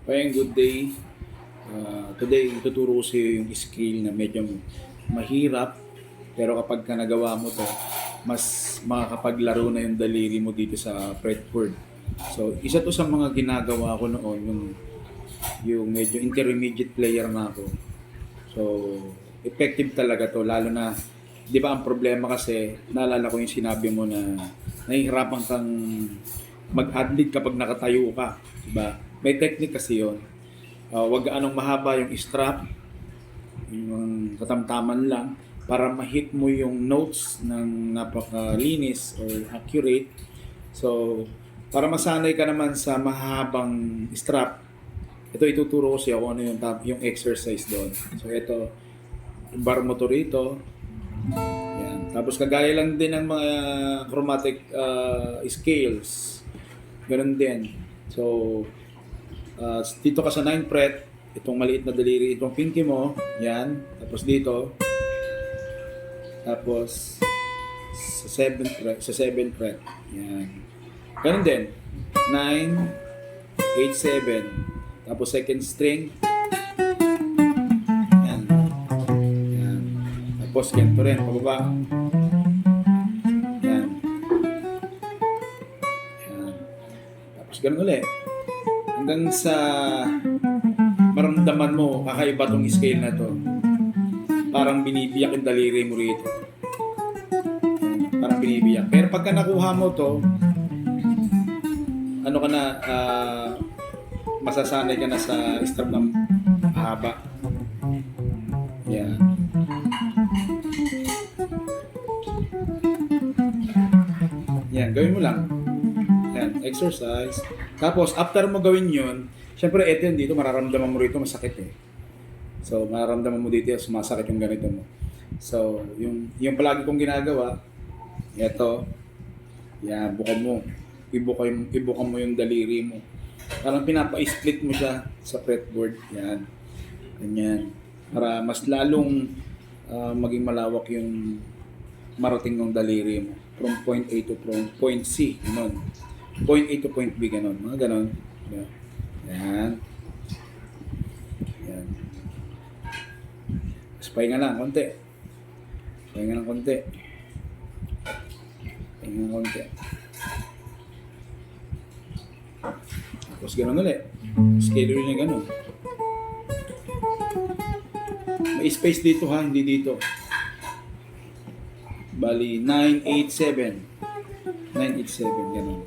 Kaya good day. Today, tuturo ko sa iyo yung skill na medyo mahirap, pero kapag ka nagawa mo to, mas makakapaglaro na yung daliri mo dito sa fretboard. So, isa to sa mga ginagawa ko noon, yung medyo intermediate player na ako. So, effective talaga to, lalo na, di ba ang problema kasi, naalala ko yung sinabi mo na nahihirapan kang mag-adlib kapag nakatayo ka. Diba? May technique kasi yun. Wag anong mahaba yung strap, yung katamtaman lang, para ma-hit mo yung notes ng napakalinis or accurate. So, para masanay ka naman sa mahabang strap, ito ituturo ko siya kung ano yung exercise doon. So, ito, bar mo to rito. Yan. Tapos, kagaya lang din ng mga chromatic scales. Ganun din. So, dito ka sa 9th fret, itong maliit na daliri, itong pinky mo, yan. Tapos dito, tapos sa 7th fret, yan. Ganun din. 9, 8, 7. Tapos second string. Yan. Yan. Tapos ganito rin, pababa. Yan. Yan. Tapos ganun ulit. Hanggang sa maramdaman mo, kakaiba tong scale na to. Parang binibiyak yung daliri mo rito. Parang binibiyak. Pero pagka nakuha mo to, ano ka na, masasanay ka na sa strap ng haba. Yan. Yan, gawin mo lang. Yan, exercise. Tapos, after mo gawin yun, syempre, eto yun dito, mararamdaman mo rito, masakit eh. So, mararamdaman mo dito, sumasakit yung ganito mo. So, yung palagi kong ginagawa, eto, yan, bukan mo. Ibukan mo yung daliri mo. Parang pinapa-split mo siya sa fretboard. Yan. Ganyan. Para mas lalong maging malawak yung marating ng daliri mo. From point A to point C. Ganun. Point A to point B. Ganun. Mga ganun. Yan. Yan. Tapos pahinga lang. Konti. Pahinga lang konti. Pahinga lang konti. Tapos ganun ulit. Schedule niya ganun. May space dito ha, hindi dito. Bali, 9, 8, 7. 9, 8, 7, ganun.